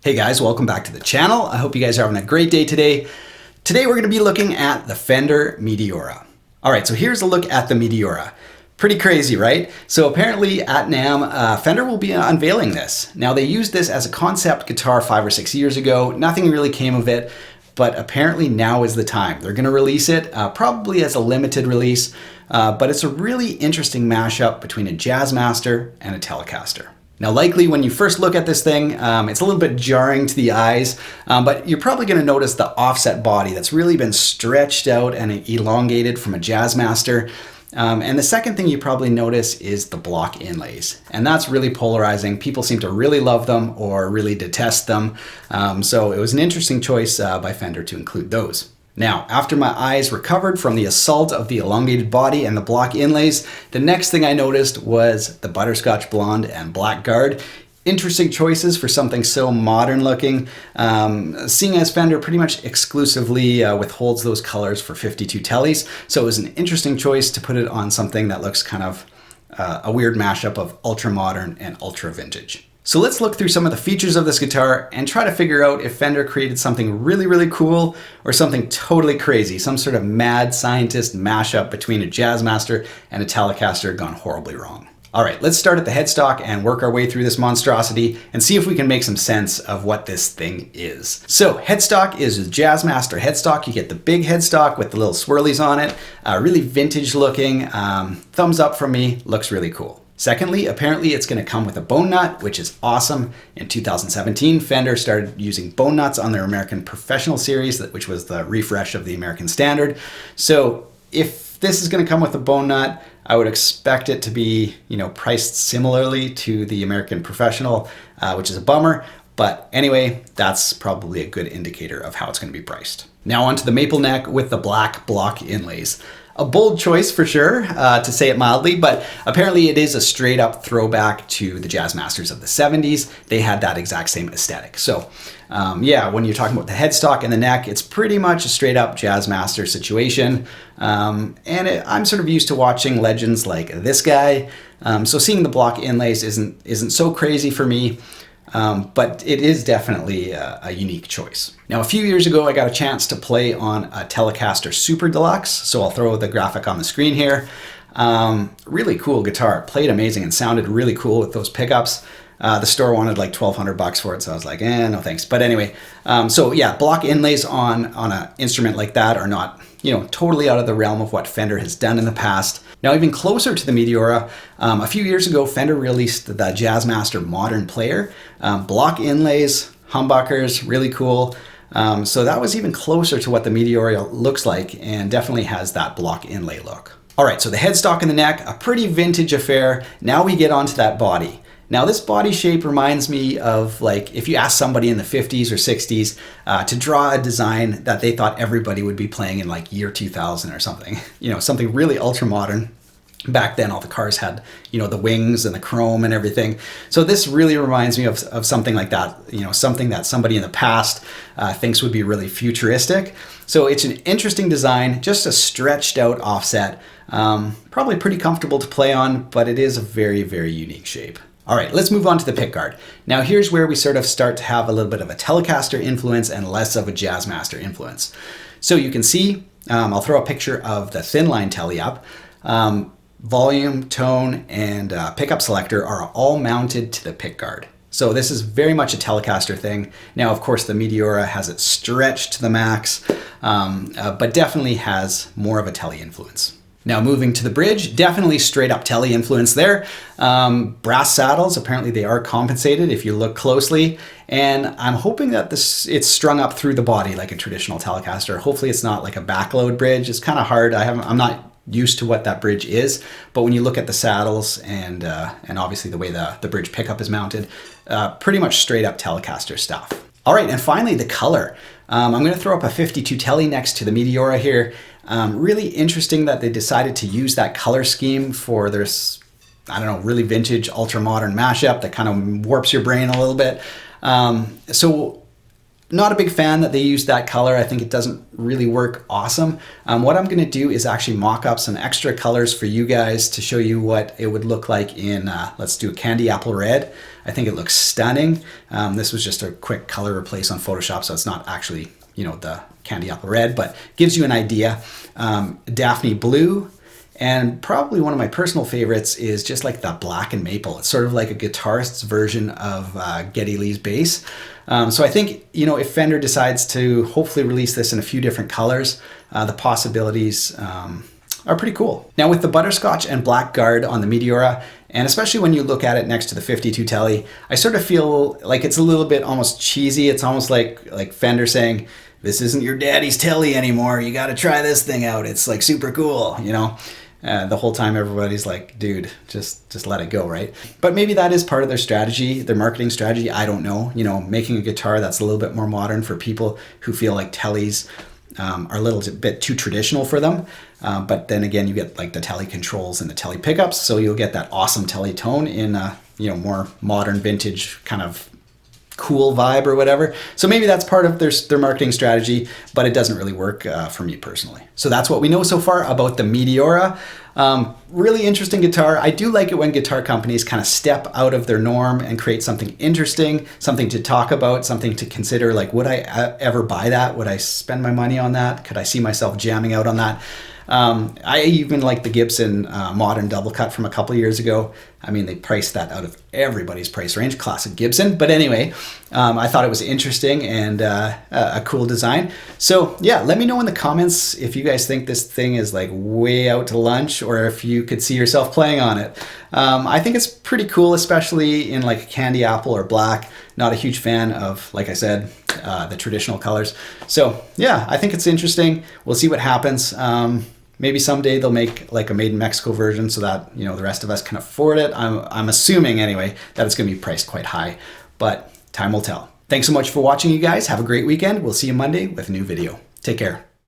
Hey guys, welcome back to the channel. I hope you guys are having a great day today. Today we're going to be looking at the Fender Meteora. All right, so here's a look at the Meteora. Pretty crazy, right? So apparently at NAMM, Fender will be unveiling this. Now they used this as a concept guitar 5 or 6 years ago. Nothing really came of it, but apparently now is the time. They're going to release it probably as a limited release, but it's a really interesting mashup between a Jazzmaster and a Telecaster. Now likely when you first look at this thing, it's a little bit jarring to the eyes, but you're probably going to notice the offset body that's really been stretched out and elongated from a Jazzmaster. And the second thing you probably notice is the block inlays, and that's really polarizing. People seem to really love them or really detest them. So it was an interesting choice by Fender to include those. Now, after my eyes recovered from the assault of the elongated body and the block inlays, the next thing I noticed was the butterscotch blonde and black guard. Interesting choices for something so modern looking, seeing as Fender pretty much exclusively withholds those colors for 52 tellies. So it was an interesting choice to put it on something that looks kind of a weird mashup of ultra modern and ultra vintage. So let's look through some of the features of this guitar and try to figure out if Fender created something really, really cool or something totally crazy, some sort of mad scientist mashup between a Jazzmaster and a Telecaster gone horribly wrong. All right, let's start at the headstock and work our way through this monstrosity and see if we can make some sense of what this thing is. So headstock is a Jazzmaster headstock. You get the big headstock with the little swirlies on it, really vintage looking. Thumbs up from me, looks really cool. Secondly, apparently it's going to come with a bone nut, which is awesome. In 2017, Fender started using bone nuts on their American Professional series, which was the refresh of the American Standard. So if this is going to come with a bone nut, I would expect it to be, priced similarly to the American Professional, which is a bummer. But anyway, that's probably a good indicator of how it's going to be priced. Now onto the maple neck with the black block inlays. A bold choice for sure, to say it mildly, but apparently it is a straight up throwback to the Jazzmasters of the 70s. They had that exact same aesthetic. So yeah, when you're talking about the headstock and the neck, it's pretty much a straight up Jazzmaster situation. I'm sort of used to watching legends like this guy. So seeing the block inlays isn't so crazy for me. But it is definitely a unique choice. Now, a few years ago, I got a chance to play on a Telecaster Super Deluxe, so I'll throw the graphic on the screen here. Really cool guitar, played amazing and sounded really cool with those pickups. The store wanted like $1,200 for it, so I was like, no thanks. But anyway, so yeah, block inlays on an instrument like that are not, totally out of the realm of what Fender has done in the past. Now, even closer to the Meteora, a few years ago, Fender released the Jazzmaster Modern Player. Block inlays, humbuckers, really cool. So that was even closer to what the Meteora looks like and definitely has that block inlay look. All right, so the headstock and the neck, a pretty vintage affair. Now we get onto that body. Now this body shape reminds me of like if you ask somebody in the 50s or 60s to draw a design that they thought everybody would be playing in like year 2000 or something, something really ultra modern. Back then all the cars had, the wings and the chrome and everything. So this really reminds me of something like that, something that somebody in the past thinks would be really futuristic. So it's an interesting design, just a stretched out offset, probably pretty comfortable to play on, but it is a very, very unique shape. All right, let's move on to the pickguard. Now here's where we sort of start to have a little bit of a Telecaster influence and less of a Jazzmaster influence. So you can see, I'll throw a picture of the thin line telly up. Volume, tone, and pickup selector are all mounted to the pickguard. So this is very much a Telecaster thing. Now, of course, the Meteora has it stretched to the max, but definitely has more of a telly influence. Now moving to the bridge, definitely straight up telly influence there. Brass saddles, apparently they are compensated if you look closely. And I'm hoping that it's strung up through the body like a traditional Telecaster. Hopefully it's not like a backload bridge. It's kind of hard. I'm not used to what that bridge is, but when you look at the saddles and obviously the way the bridge pickup is mounted, pretty much straight up Telecaster stuff. All right, and finally the color. I'm going to throw up a 52 telly next to the Meteora here. Really interesting that they decided to use that color scheme for their, really vintage, ultra modern mashup that kind of warps your brain a little bit. So Not a big fan that they used that color. I think it doesn't really work awesome. What I'm gonna do is actually mock up some extra colors for you guys to show you what it would look like in, let's do a candy apple red. I think it looks stunning. This was just a quick color replace on Photoshop, so it's not actually, you know, the candy apple red, but gives you an idea. Daphne blue. And probably one of my personal favorites is just like the black and maple. It's sort of like a guitarist's version of Geddy Lee's bass. So I think, you know, if Fender decides to hopefully release this in a few different colors, the possibilities are pretty cool. Now with the butterscotch and black guard on the Meteora, and especially when you look at it next to the 52 Tele, I sort of feel like it's a little bit almost cheesy. It's almost like Fender saying, this isn't your daddy's Tele anymore. You got to try this thing out. It's like super cool, you know? The whole time everybody's like, dude, just let it go, right? But maybe that is part of their strategy, their marketing strategy. I don't know, you know, making a guitar that's a little bit more modern for people who feel like Teles are a little bit too traditional for them. But then again, you get like the Tele controls and the Tele pickups, so you'll get that awesome Tele tone in a, you know, more modern vintage kind of cool vibe or whatever. So maybe that's part of their marketing strategy, but it doesn't really work for me personally. So that's what we know so far about the Meteora. Really interesting guitar. I do like it when guitar companies kind of step out of their norm and create something interesting, something to talk about, something to consider, like, would I ever buy that? Would I spend my money on that? Could I see myself jamming out on that? I even like the Gibson modern double cut from a couple of years ago. I mean, they priced that out of everybody's price range, classic Gibson. But anyway, I thought it was interesting and a cool design. So yeah, let me know in the comments if you guys think this thing is like way out to lunch or if you could see yourself playing on it. I think it's pretty cool, especially in like candy apple or black. Not a huge fan of, like I said, the traditional colors. So yeah, I think it's interesting. We'll see what happens. Maybe someday they'll make like a made in Mexico version so that, you know, the rest of us can afford it. I'm assuming anyway that it's going to be priced quite high, but time will tell. Thanks so much for watching, you guys. Have a great weekend. We'll see you Monday with a new video. Take care.